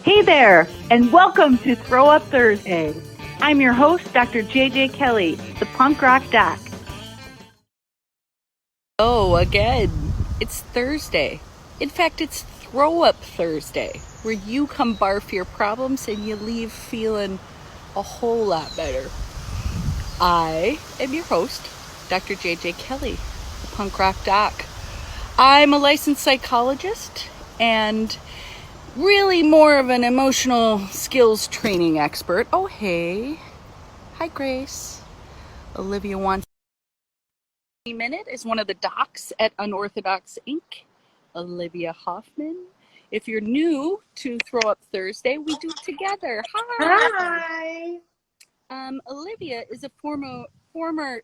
Hey there, and welcome to Throw Up Thursday. I'm your host, Dr. JJ Kelly, the punk rock doc. Oh, again, it's Thursday. In fact, it's Throw Up Thursday, where you come barf your problems and you leave feeling a whole lot better. I am your host, Dr. JJ Kelly, the punk rock doc. I'm a licensed psychologist and really more of an emotional skills training expert. Oh, hey. Hi, Grace. Olivia wants Minute is one of the docs at Unorthodox Inc. Olivia Hoffman. If you're new to Throw Up Thursday, we do it together. Hi. Olivia is a former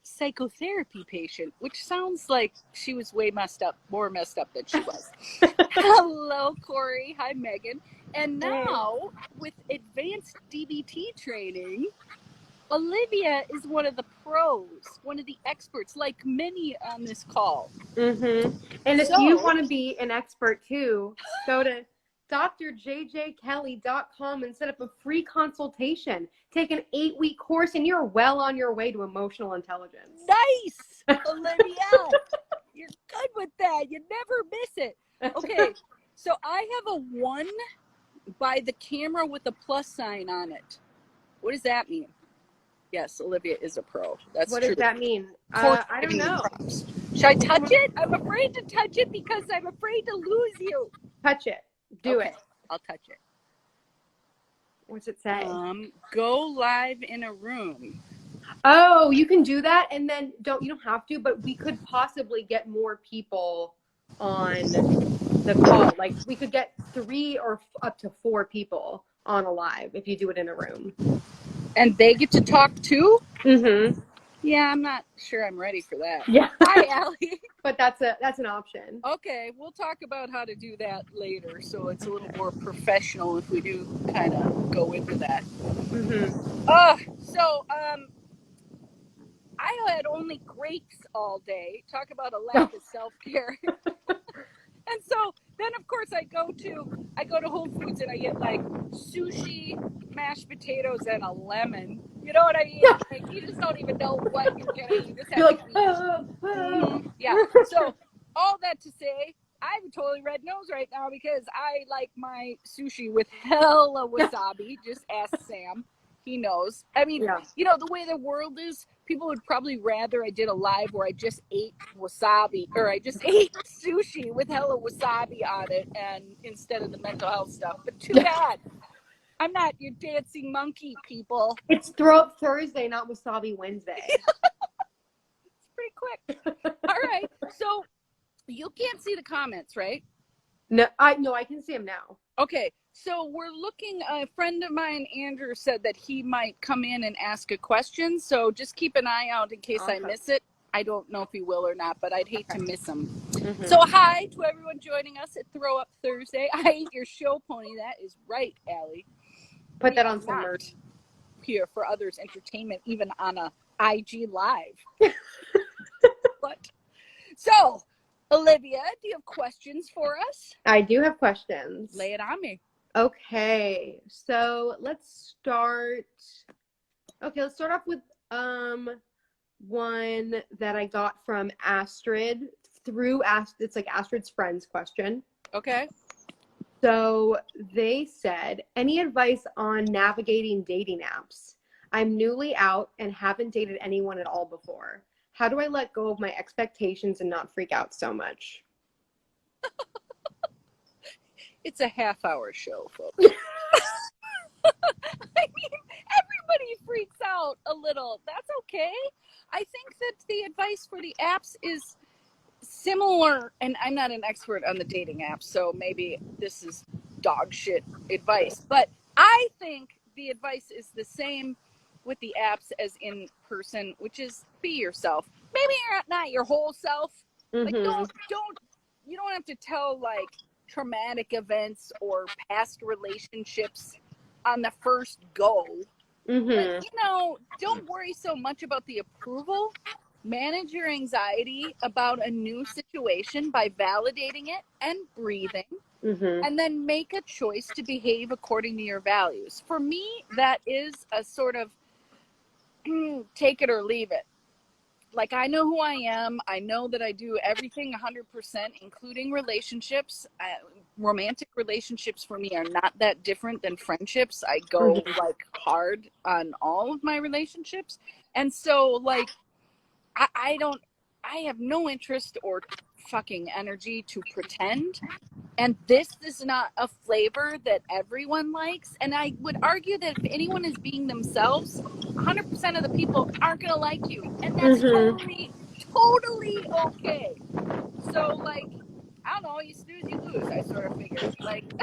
psychotherapy patient, which sounds like she was more messed up than she was. Hello, Corey. Hi, Megan. And now, with advanced DBT training, Olivia is one of the pros, one of the experts, like many on this call. Mm-hmm. And if you want to be an expert too, go to drjjkelly.com and set up a free consultation. Take an 8-week course and you're well on your way to emotional intelligence. Nice, Olivia. You're good with that. You never miss it. Okay, so I have a 1 by the camera with a plus sign on it. What does that mean? Yes, Olivia is a pro. That's what true. Does that mean? I don't know. Should I touch it? I'm afraid to touch it because I'm afraid to lose you. Touch it. Do it. I'll touch it. What's it say? Go live in a room. Oh, you can do that, and then you don't have to, but we could possibly get more people on the call. Like we could get 3 or up to 4 people on a live if you do it in a room. And they get to talk too? Mm-hmm. Yeah, I'm not sure I'm ready for that. Yeah. Hi, Allie. But that's an option. Okay, we'll talk about how to do that later, so it's a little more professional if we do kind of go into that. Mm-hmm. So I had only grapes all day. Talk about a lack of self-care. And so then, of course, I go to Whole Foods and I get like sushi, mashed potatoes, and a lemon. You know what I mean? Like, you just don't even know what you're getting. You just have to eat. Yeah. So all that to say, I have a totally red nose right now because I like my sushi with hella wasabi. Just ask Sam. He knows. I mean, you know, the way the world is, people would probably rather I did a live where I just ate wasabi, or I just ate sushi with hella wasabi on it, and instead of the mental health stuff. But too bad. I'm not your dancing monkey, people. It's Throw Up Thursday, not Wasabi Wednesday. It's pretty quick. All right. So you can't see the comments, right? No, I can see them now. Okay. So we're looking, a friend of mine, Andrew, said that he might come in and ask a question. So just keep an eye out in case I miss it. I don't know if he will or not, but I'd hate to miss him. Mm-hmm. So hi to everyone joining us at Throw Up Thursday. I ate your show pony. That is right, Allie. Put that on some merch. Here for others' entertainment, even on a IG Live. But so, Olivia, do you have questions for us? I do have questions. Lay it on me. Okay, so let's start off with one that I got from Astrid it's like Astrid's friend's question. Okay. So they said, any advice on navigating dating apps? I'm newly out and haven't dated anyone at all before. How do I let go of my expectations and not freak out so much? It's a half-hour show, folks. I mean, everybody freaks out a little. That's okay. I think that the advice for the apps is similar, and I'm not an expert on the dating apps, so maybe this is dog shit advice, but I think the advice is the same with the apps as in person, which is be yourself. Maybe you're not your whole self. Mm-hmm. Like you don't have to tell like traumatic events or past relationships on the first go. Mm-hmm. But, you know, don't worry so much about the approval. Manage your anxiety about a new situation by validating it and breathing. and then make a choice to behave according to your values. For me, that is a sort of take it or leave it. Like, I know who I am. I know that I do everything 100%, including relationships. Romantic relationships for me are not that different than friendships. I go like hard on all of my relationships. And so like, I have no interest or fucking energy to pretend. And this is not a flavor that everyone likes. And I would argue that if anyone is being themselves, 100% of the people aren't going to like you. And that's totally okay. So, like, I don't know, you snooze, you lose, I sort of figured. Like,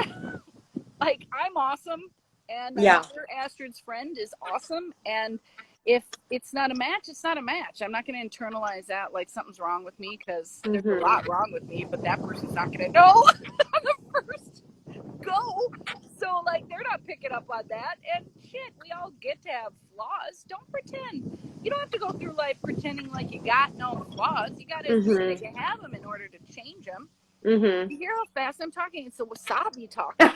I'm awesome. And I'm sure Astrid's friend is awesome. And if it's not a match, it's not a match. I'm not going to internalize that like something's wrong with me, because there's a lot wrong with me, but that person's not going to know on the first go. So, like, they're not picking up on that. And shit, we all get to have flaws. Don't pretend. You don't have to go through life pretending like you got no flaws. You got to admit that you have them in order to change them. You hear how fast I'm talking? It's a wasabi talking.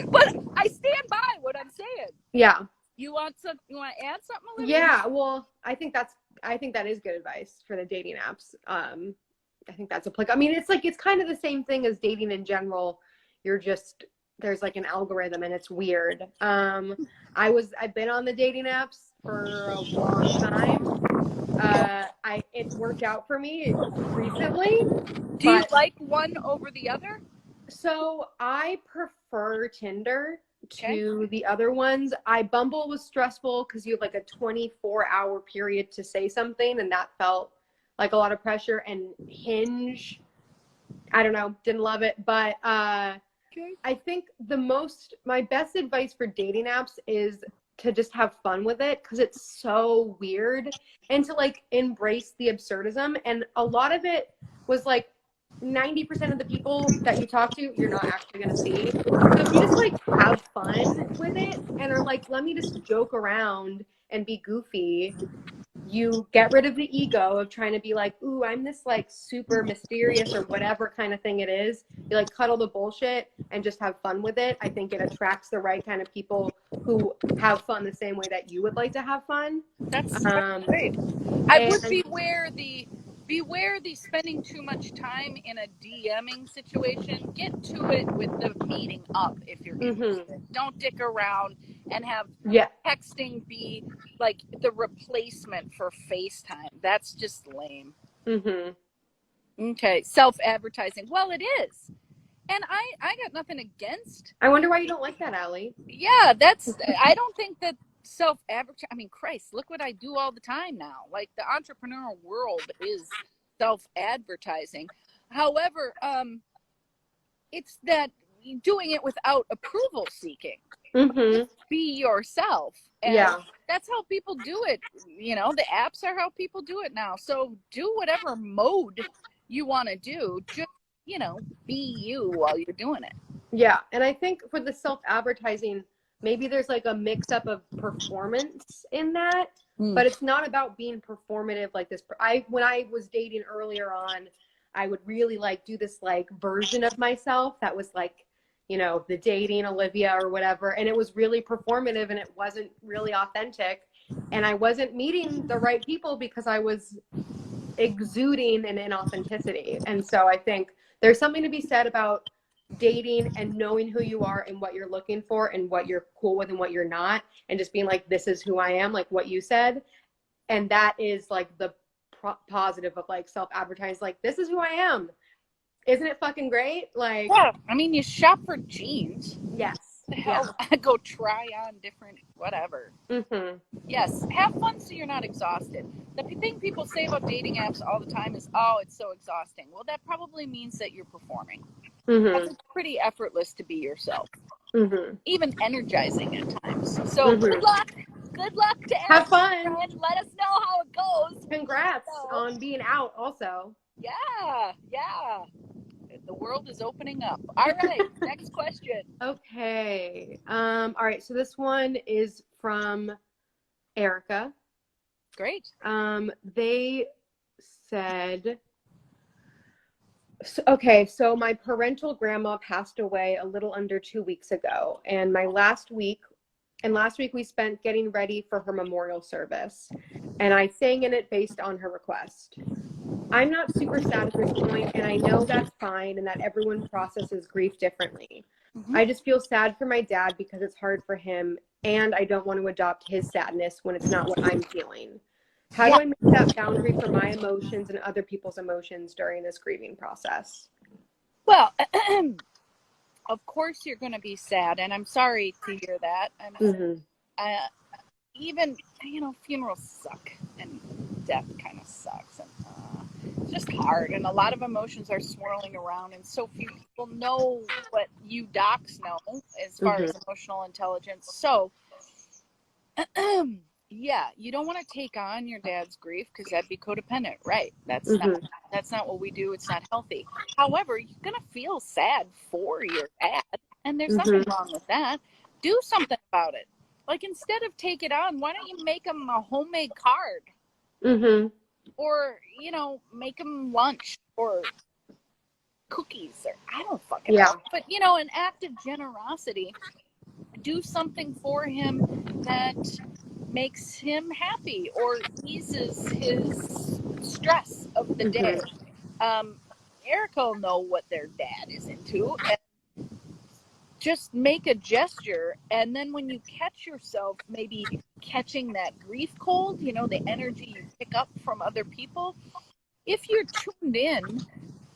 But I stand by what I'm saying. Yeah. You want to add something, Olivia? Yeah, well, I think that is good advice for the dating apps. I think that's applicable. I mean, it's kind of the same thing as dating in general. There's like an algorithm and it's weird. I've been on the dating apps for a long time. It worked out for me recently. Do you like one over the other? So I prefer Tinder to the other ones. Bumble was stressful because you have like a 24-hour period to say something, and that felt like a lot of pressure. And Hinge, I don't know, didn't love it. But I think my best advice for dating apps is to just have fun with it, because it's so weird, and to like embrace the absurdism. And a lot of it was like 90% of the people that you talk to, you're not actually going to see. So if you just like have fun with it and are like, let me just joke around and be goofy, you get rid of the ego of trying to be like, ooh, I'm this like super mysterious or whatever kind of thing it is. You like cut all the bullshit and just have fun with it. I think it attracts the right kind of people who have fun the same way that you would like to have fun. That's great. I would beware the spending too much time in a DMing situation. Get to it with the meeting up if you're interested. Don't dick around and have texting be like the replacement for FaceTime. That's just lame. Okay, self-advertising. Well, it is. And I got nothing against. I wonder why you don't like that, Allie. Yeah, I don't think that self-advertising. I mean, Christ, look what I do all the time now. Like, the entrepreneurial world is self-advertising. However, it's that doing it without approval seeking. Be yourself. And that's how people do it. You know, the apps are how people do it now. So do whatever mode you want to do. Just, be you while you're doing it. Yeah. And I think for the self-advertising, maybe there's like a mix up of performance in that, but it's not about being performative like this. When I was dating earlier on, I would really like do this like version of myself that was like, the dating Olivia or whatever. And it was really performative and it wasn't really authentic. And I wasn't meeting the right people because I was exuding an inauthenticity. And so I think there's something to be said about dating and knowing who you are and what you're looking for and what you're cool with and what you're not, and just being like, this is who I am, like what you said. And that is like the positive of like self-advertising, like, this is who I am. Isn't it fucking great? Like, yeah, I mean, you shop for jeans. Yes. The hell, go try on different whatever. Yes, have fun so you're not exhausted. The thing people say about dating apps all the time is, oh, it's so exhausting. Well, that probably means that you're performing. It's pretty effortless to be yourself. Even energizing at times. So good luck. Good luck to have fun. And let us know how it goes. Congrats on being out also. Yeah. The world is opening up. All right, next question. Okay. All right, so this one is from Erica. Great. They said, So my parental grandma passed away a little under 2 weeks ago, and last week we spent getting ready for her memorial service, and I sang in it based on her request. I'm not super sad at this point, and I know that's fine and that everyone processes grief differently. Mm-hmm. I just feel sad for my dad because it's hard for him, and I don't want to adopt his sadness when it's not what I'm feeling. How do I make that boundary for my emotions and other people's emotions during this grieving process? Well, of course you're going to be sad, and I'm sorry to hear that. Even, funerals suck, and death kind of sucks, and it's just hard, and a lot of emotions are swirling around, and so few people know what you docs know as far as emotional intelligence. So, yeah, you don't want to take on your dad's grief because that'd be codependent, right? That's not what we do. It's not healthy. However, you're gonna feel sad for your dad, and there's nothing wrong with that. Do something about it. Like, instead of take it on, why don't you make him a homemade card? Or, make him lunch or cookies, or I don't fucking know. But, an act of generosity. Do something for him that makes him happy or eases his stress of the day. Erica will know what their dad is into, and just make a gesture, and then when you catch yourself maybe catching that grief cold, the energy you pick up from other people, if you're tuned in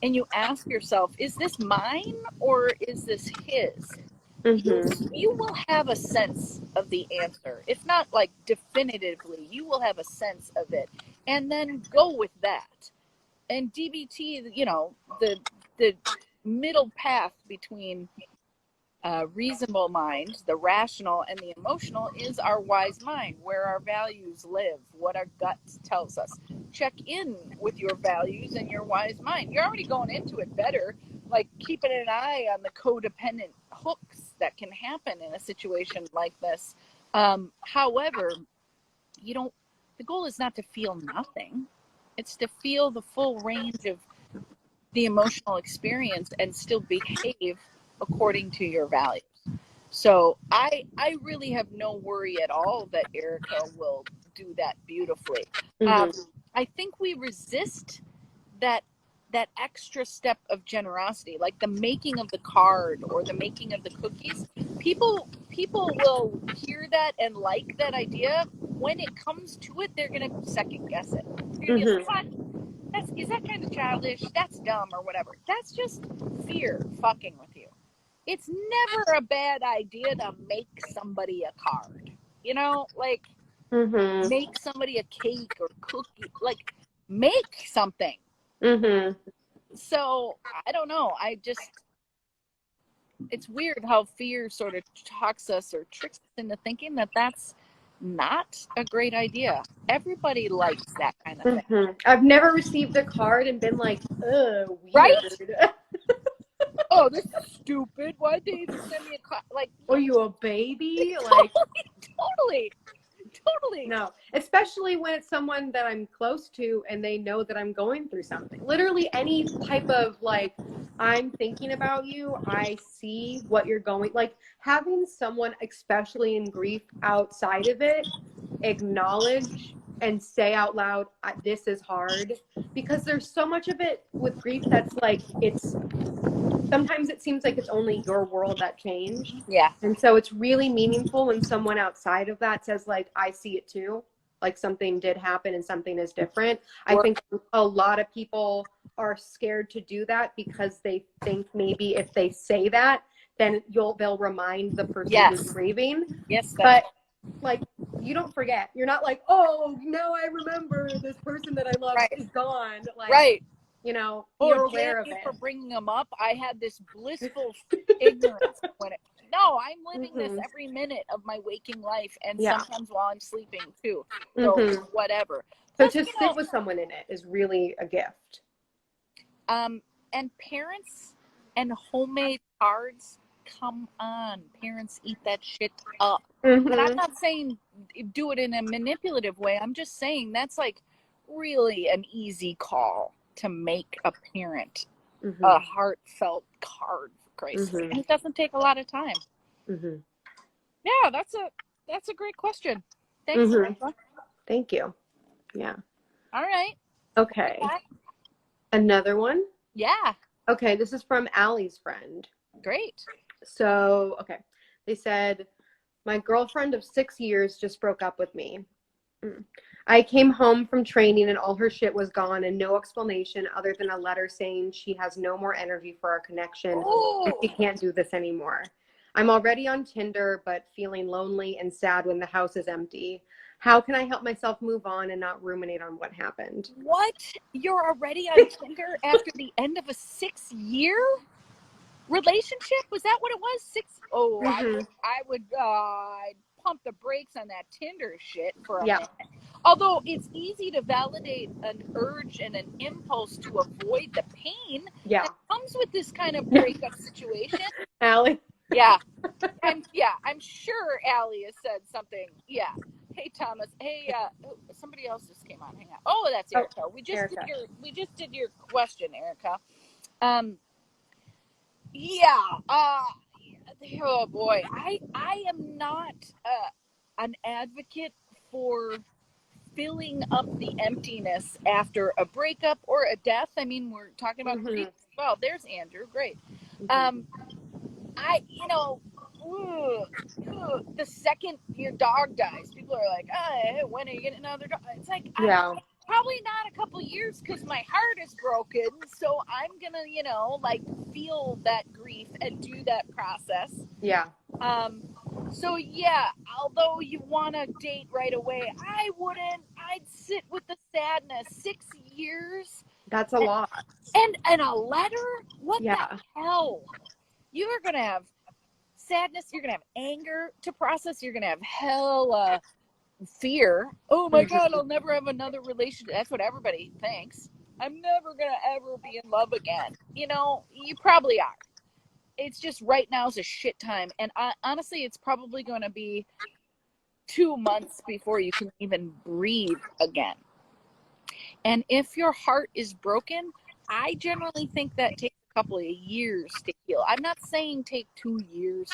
and you ask yourself, is this mine or is this his? You will have a sense of the answer. If not like definitively, you will have a sense of it, and then go with that. And DBT, the middle path between reasonable mind, the rational, and the emotional is our wise mind, where our values live, what our gut tells us. Check in with your values and your wise mind. You're already going into it better, like keeping an eye on the codependent hooks that can happen in a situation like this. However, the goal is not to feel nothing. It's to feel the full range of the emotional experience and still behave according to your values. So I really have no worry at all that Erica will do that beautifully. I think we resist that extra step of generosity, like the making of the card or the making of the cookies. People will hear that and like that idea. When it comes to it, they're going to second guess it. They're gonna be like, is that kind of childish? That's dumb or whatever. That's just fear fucking with you. It's never a bad idea to make somebody a card. Make somebody a cake or cookie. Like, make something. So, I don't know. It's weird how fear sort of talks us or tricks us into thinking that that's not a great idea. Everybody likes that kind of thing. I've never received a card and been like, ugh, weird. Right? Oh, this is stupid. Why did they even send me a card? Like, are you a baby? Like, totally. No, especially when it's someone that I'm close to and they know that I'm going through something. Literally any type of like, I'm thinking about you, I see what you're going, like having someone, especially in grief outside of it, acknowledge and say out loud, this is hard, because there's so much of it with grief that's like, sometimes it seems like it's only your world that changed. Yeah. And so it's really meaningful when someone outside of that says, like, I see it too. Like, something did happen and something is different. I think a lot of people are scared to do that because they think maybe if they say that, then they'll remind the person who's grieving. Yes. But like, you don't forget. You're not like, oh, now I remember this person that I love is gone. Like, you're aware of it. For bringing them up, I had this blissful ignorance when no, I'm living this every minute of my waking life, and sometimes while I'm sleeping too. So whatever. So to sit with someone in it is really a gift. And parents and homemade cards, come on, parents eat that shit up. And I'm not saying do it in a manipulative way. I'm just saying that's like really an easy call to make a parent a heartfelt card, for Christ's sake. And it doesn't take a lot of time. Yeah, that's a great question. Thanks, Erica. Thank you. Yeah. All right. Okay. Another one? Yeah. Okay, this is from Allie's friend. Great. So, okay. They said, my girlfriend of 6 years just broke up with me. I came home from training and all her shit was gone and no explanation other than a letter saying she has no more energy for our connection and she can't do this anymore. I'm already on Tinder, but feeling lonely and sad when the house is empty. How can I help myself move on and not ruminate on what happened? What? You're already on Tinder after the end of a 6-year relationship? Was that what it was? 6? Oh, I would pump the brakes on that Tinder shit for a minute. Although it's easy to validate an urge and an impulse to avoid the pain that comes with this kind of breakup situation. Allie? Yeah. I'm sure Allie has said something. Yeah. Hey, Thomas. Hey, somebody else just came on. Hang on. Oh, that's Erica. We just did your question, Erica. Oh boy. I am not an advocate for filling up the emptiness after a breakup or a death. I mean, we're talking about grief. Well, there's Andrew. Great. The second your dog dies, people are like, when are you getting another dog? It's like, probably not a couple years because my heart is broken. So I'm going to, feel that grief and do that process. Yeah. So yeah, although you want to date right away, I wouldn't. I'd sit with the sadness. 6 years. That's a lot. And a letter? What the hell? You are going to have sadness. You're going to have anger to process. You're going to have hell fear. Oh my God, I'll never have another relationship. That's what everybody thinks. I'm never going to ever be in love again. You probably are. It's just right now is a shit time. And honestly, it's probably going to be 2 months before you can even breathe again. And if your heart is broken, I generally think that takes a couple of years to heal. I'm not saying take 2 years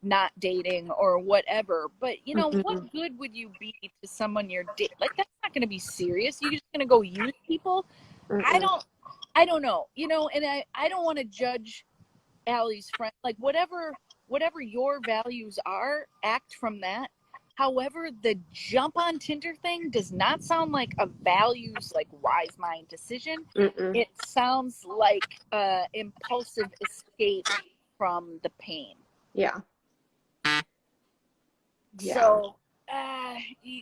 not dating or whatever, but what good would you be to someone you're dating? Like, that's not going to be serious. You're just going to go use people. I don't know, and I don't want to judge Allie's friend. Like, whatever your values are, act from that. However, the jump on Tinder thing does not sound like a values, wise mind decision. It sounds like impulsive escape from the pain. Yeah. So,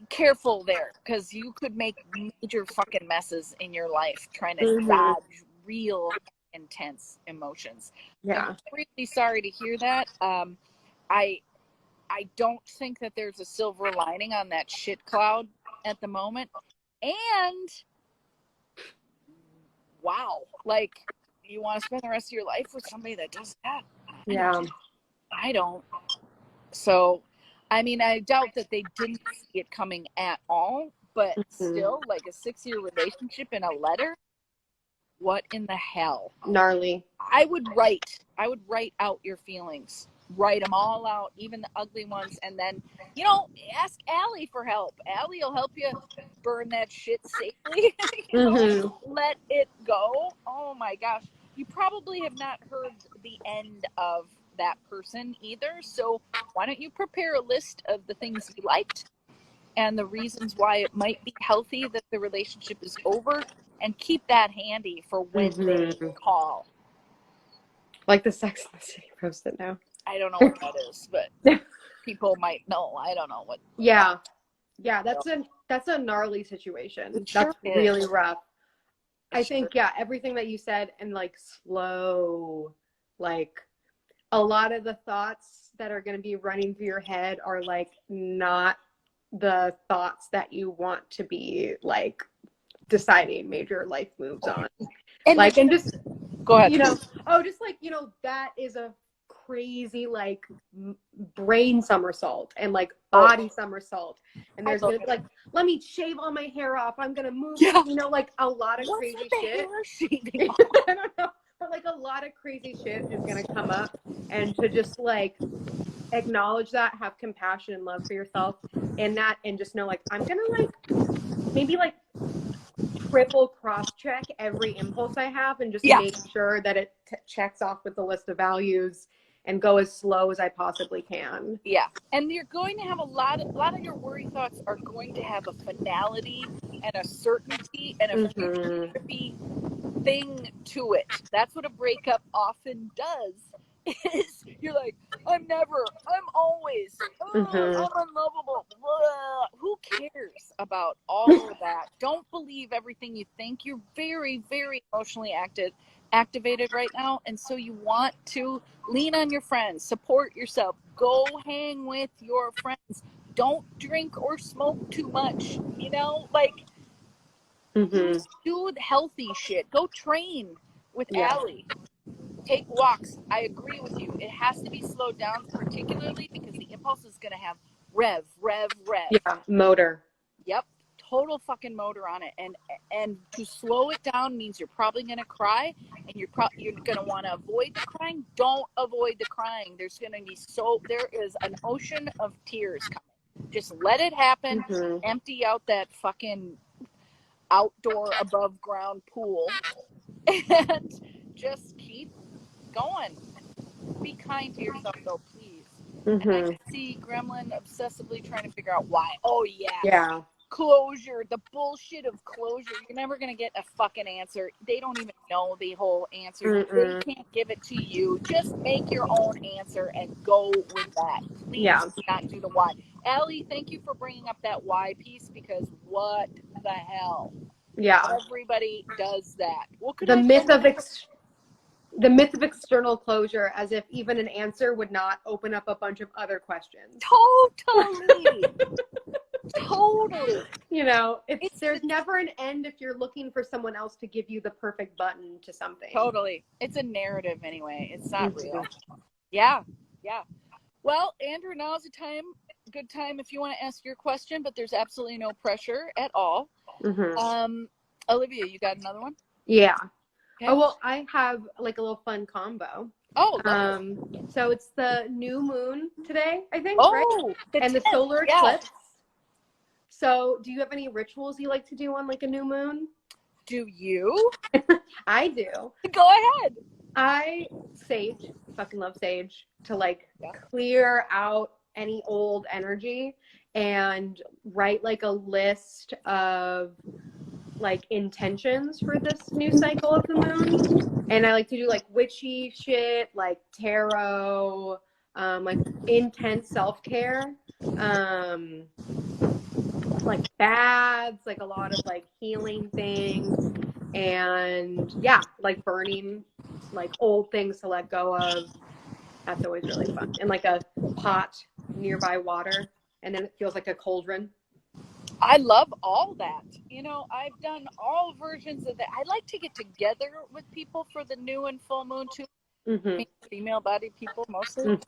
careful there, because you could make major fucking messes in your life trying to dodge real intense emotions. Yeah. I'm really sorry to hear that. I don't think that there's a silver lining on that shit cloud at the moment. And wow, you want to spend the rest of your life with somebody that does that? I don't. So, I mean, I doubt that they didn't see it coming at all, but still, a 6-year relationship in a letter. What in the hell? Gnarly. I would write out your feelings. Write them all out, even the ugly ones, and then, ask Allie for help. Allie will help you burn that shit safely. Let it go. Oh my gosh. You probably have not heard the end of that person either, so why don't you prepare a list of the things you liked and the reasons why it might be healthy that the relationship is over, and keep that handy for when they call. Like the Sex and the City posted now. I don't know what that is, but people might know. I don't know what. Yeah, that's a gnarly situation. That's really rough. I think everything that you said, and slow, a lot of the thoughts that are going to be running through your head are not the thoughts that you want to be deciding major life moves on. And and just go ahead. That is a crazy brain somersault and body somersault, and there's let me shave all my hair off, I'm gonna move. A lot of crazy shit. I don't know, but like a lot of crazy shit is gonna come up, and to just like acknowledge that, have compassion and love for yourself in that, and just know like I'm gonna like maybe like triple cross check every impulse I have and just make sure that it checks off with the list of values and go as slow as I possibly can. Yeah. And you're going to have a lot of your worry thoughts are going to have a finality and a certainty and a trippy thing to it. That's what a breakup often does. Is you're like, I'm always, I'm unlovable. Blah. Who cares about all of that? Don't believe everything you think. You're very, very emotionally activated right now, and so you want to lean on your friends, support yourself, go hang with your friends. Don't drink or smoke too much. Like do healthy shit. Go train with Allie. Take walks. I agree with you. It has to be slowed down, particularly because the impulse is going to have rev. Yeah, motor. Yep, total fucking motor on it. And to slow it down means you're probably going to cry, and you're going to want to avoid the crying. Don't avoid the crying. There is an ocean of tears coming. Just let it happen. Empty out that fucking outdoor above ground pool, and just keep going. Be kind to yourself, though, please. And I can see Gremlin obsessively trying to figure out why. Oh, yeah. Closure. The bullshit of closure. You're never going to get a fucking answer. They don't even know the whole answer. They can't give it to you. Just make your own answer and go with that. Please do not do the why. Allie, thank you for bringing up that why piece, because what the hell? Yeah. Everybody does that. The myth of external closure, as if even an answer would not open up a bunch of other questions. Totally. Totally. There's never an end if you're looking for someone else to give you the perfect button to something. Totally. It's a narrative anyway. It's not real. Yeah. Well, Andrew, now's good time if you want to ask your question, but there's absolutely no pressure at all. Olivia, you got another one? Yeah. Okay. Oh, well, I have like a little fun combo. So it's the new moon today, I think, right? And the solar eclipse. So do you have any rituals you like to do on like a new moon? Do you? I do. Go ahead. I fucking love sage, to like clear out any old energy and write like a list of like intentions for this new cycle of the moon. And I like to do like witchy shit, like tarot, like intense self-care, like baths, like a lot of like healing things, and like burning like old things to let go of. That's always really fun. And like a pot nearby water, and then it feels like a cauldron. I love all that. I've done all versions of that. I like to get together with people for the new and full moon too. Female-bodied people mostly.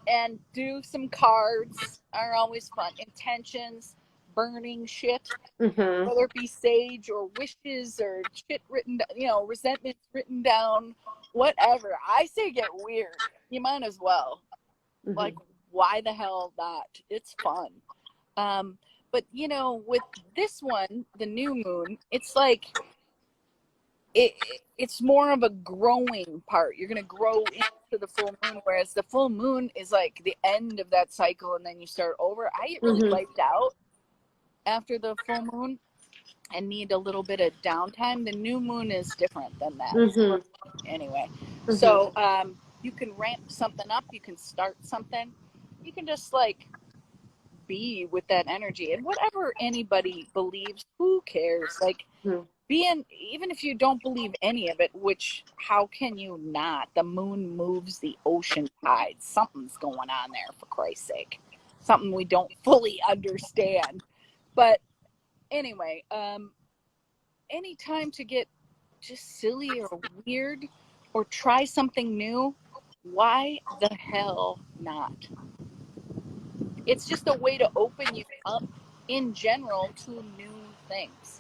And do some cards are always fun. Intentions, burning shit, whether it be sage or wishes or shit written, resentments written down, whatever. I say get weird. You might as well. Like, why the hell not? It's fun. But, with this one, the new moon, it's like, it's more of a growing part. You're going to grow into the full moon, whereas the full moon is like the end of that cycle, and then you start over. I get really wiped out after the full moon and need a little bit of downtime. The new moon is different than that. Anyway, so you can ramp something up. You can start something. You can just like be with that energy, and whatever anybody believes, who cares? Like even if you don't believe any of it, which how can you not? The moon moves the ocean tides. Something's going on there, for Christ's sake. Something we don't fully understand. But anyway, any time to get just silly or weird or try something new, why the hell not? It's just a way to open you up in general to new things.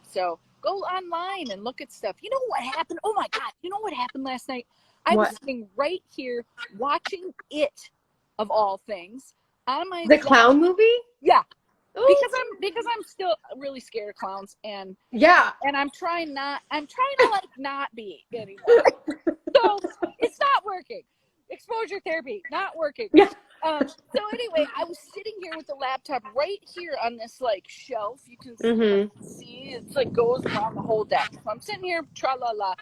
So Go online and look at stuff. You know what happened? Oh my God. You know what happened last night? I What? was sitting right here watching It, of all things, on my The clown movie? Yeah. Ooh. Because I'm still really scared of clowns, and I'm trying to like not be anymore. So it's not working. Exposure therapy, not working. Yeah. So anyway, I was sitting here with the laptop right here on this like shelf. You can see it's like goes around the whole deck. So I'm sitting here, tra la la.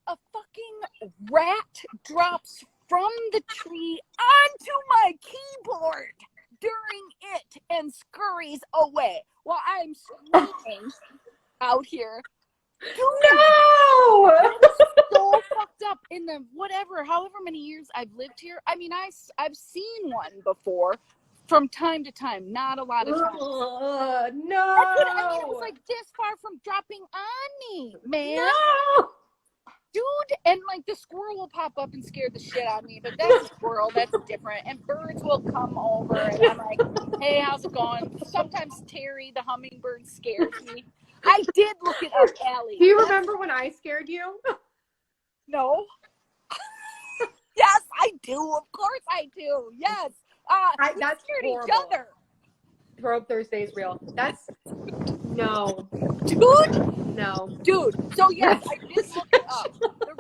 A fucking rat drops from the tree onto my keyboard during It and scurries away while I'm screaming out here. Dude, No! so fucked up in the however many years I've lived here. I mean, I've seen one before from time to time, not a lot of times. No! I mean, it was like this far from dropping on me, man. No! Dude, and like the squirrel will pop up and scare the shit out of me, but that's a squirrel, that's different. And birds will come over and I'm like, hey, how's it going? Sometimes Terry, the hummingbird, scares me. I did look it up, Allie. Do you remember when I scared you? No. Yes, I do. Of course I do. Yes. That's scared horrible. each other. Throw Up Thursday is real. That's no. Dude. No. Dude. So yes, I did look it up. The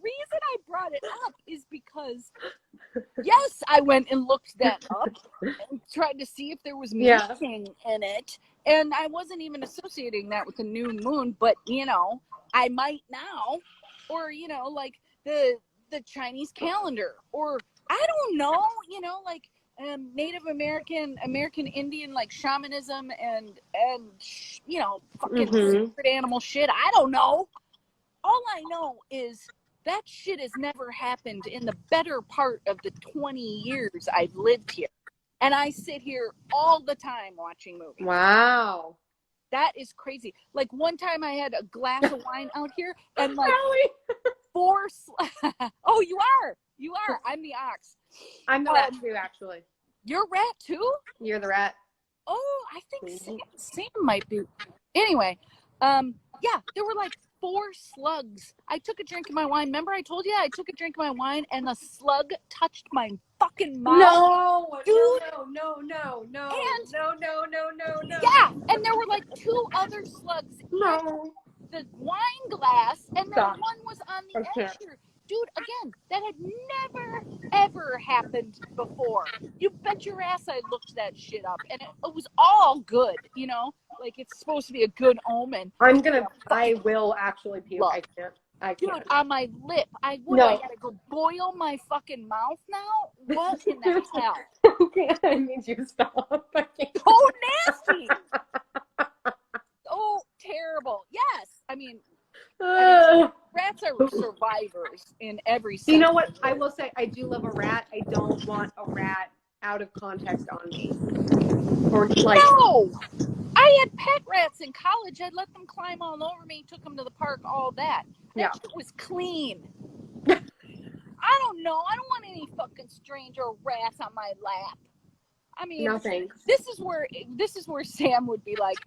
reason I brought it up is because yes, I went and looked that up and tried to see if there was meaning in it. And I wasn't even associating that with the new moon, but you know, I might now. Or, you know, like the Chinese calendar, or I don't know, you know, like Native American Indian, like shamanism and you know, fucking secret animal shit. I don't know. All I know is that shit has never happened in the better part of the 20 years I've lived here. And I sit here all the time watching movies. Wow. That is crazy. Like one time I had a glass of wine out here and like Oh, you are. I'm the ox. I'm the rat too, actually. You're a rat too? You're the rat. Oh, I think Sam might be. Anyway, yeah, there were like 4 slugs. I took a drink of my wine. Remember I told you I took a drink of my wine and the slug touched my fucking mouth? No, dude. No. Yeah, and there were like 2 other slugs No. in the wine glass, and then one was on the Okay. edge here. Dude, again, that had never, ever happened before. You bet your ass I looked that shit up, and it was all good, you know? Like, it's supposed to be a good omen. I will actually puke. I can't. Dude, on my lip. I gotta go boil my fucking mouth now? What in the hell? Okay, I need you to stop. So nasty! Oh, terrible. Yes. I mean, rats are survivors in every sense. You know what? I will say I do love a rat. I don't want a rat out of context on me. Or like no! I had pet rats in college. I'd let them climb all over me, took them to the park, all that. That shit was clean. I don't know. I don't want any fucking stranger rats on my lap. I mean, no thanks. This is where Sam would be like,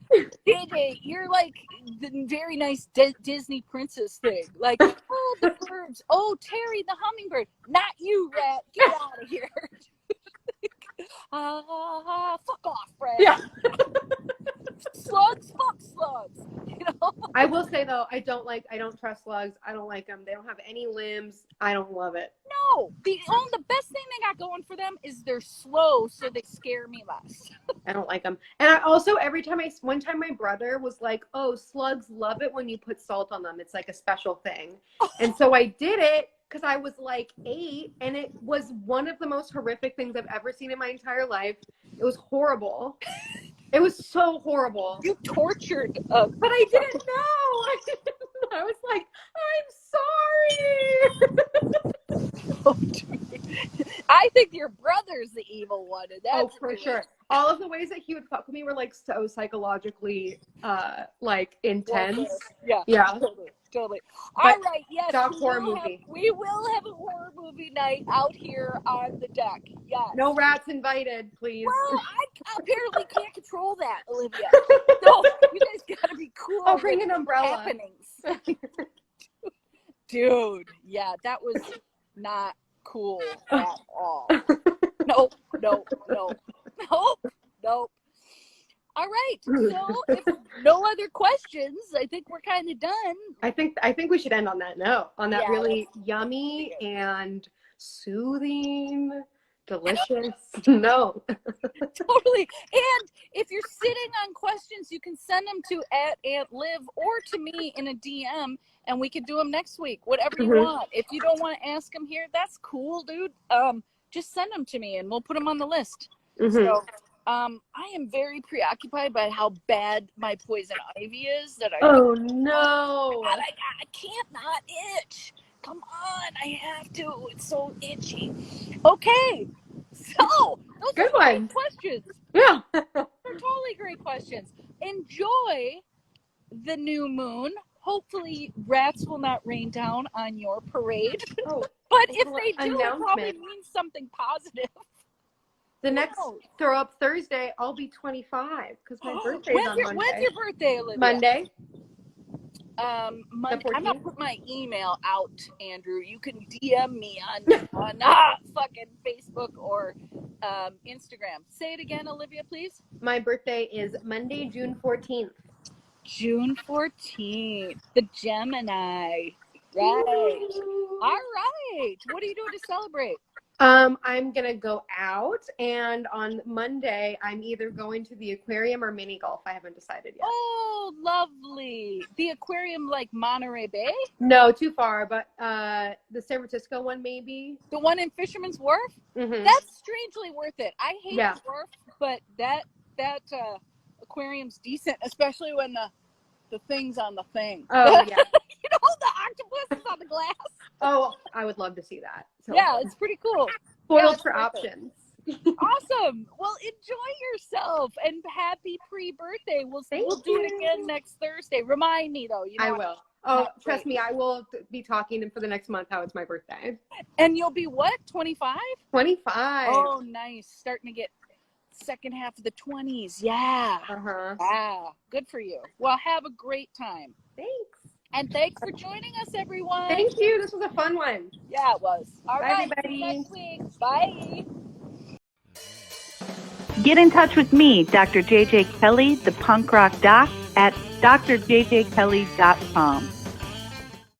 JJ, you're like the very nice Disney princess thing. Like, oh, the birds. Oh, Terry, the hummingbird. Not you, rat. Get out of here. Fuck off, Fred. Yeah. Slugs, fuck slugs. You know? I will say though, I don't trust slugs. I don't like them. They don't have any limbs. I don't love it. No, the best thing they got going for them is they're slow, so they scare me less. I don't like them. And I also, one time my brother was like, oh, slugs love it when you put salt on them. It's like a special thing. And so I did it because I was like 8, and it was one of the most horrific things I've ever seen in my entire life. It was horrible. It was so horrible. You tortured but I didn't know. I was like, I'm sorry. Oh, dude. I think your brother's the evil one. And that's for sure. All of the ways that he would fuck with me were like so psychologically like intense. Yeah. Yeah. Totally. Totally. But All right. Yes, dog horror movie. we will have a horror movie night out here on the deck. Yes. No rats invited, please. Well, I apparently can't control that, Olivia. No, you guys gotta be cool. I'll bring with an umbrella. Happenings. Dude, yeah, that was not cool at all. Nope. All right. So if no other questions, I think we're kind of done. I think we should end on that note, on that really yummy and soothing, delicious note. Totally. And if you're sitting on questions, you can send them to @AuntLiv or to me in a DM, and we could do them next week. Whatever you want. If you don't want to ask them here, that's cool, dude. Just send them to me, and we'll put them on the list. So, I am very preoccupied by how bad my poison ivy is. Oh no! I can't not itch. Come on, I have to. It's so itchy. Okay, so those Good are great one. questions. Yeah. They're totally great questions. Enjoy the new moon. Hopefully, rats will not rain down on your parade. Oh, but if they do, it probably announcement. means something positive. The next Throw Up Thursday, I'll be 25 because my birthday's on Monday. When's your birthday, Olivia? Monday. Monday. I'm gonna put my email out, Andrew. You can DM me on fucking Facebook or Instagram. Say it again, Olivia, please. My birthday is Monday, June 14th. June 14th, the Gemini. Right. Ooh. All right. What are you doing to celebrate? I'm gonna go out, and on Monday I'm either going to the aquarium or mini golf. I haven't decided yet. Oh, lovely. The aquarium, like Monterey Bay? No, too far, but the San Francisco one maybe. The one in Fisherman's Wharf? Mm-hmm. That's strangely worth it. I hate the wharf, but that aquarium's decent, especially when the thing's on the thing. Oh yeah. You know, the octopus is on the glass. Oh, I would love to see that. So yeah, it's pretty cool. Spoiled for options. Awesome. Well, enjoy yourself and happy pre-birthday. We'll do it again next Thursday. Remind me though. I will. Oh, trust me, I will be talking for the next month how it's my birthday. And you'll be what? 25? 25. Oh, nice. Starting to get second half of the 20s. Yeah. Yeah. Good for you. Well, have a great time. Thanks. And thanks for joining us, everyone. Thank you. This was a fun one. Yeah, it was. All right. Everybody. See you next week. Bye. Get in touch with me, Dr. JJ Kelly, the punk rock doc, at drjjkelly.com.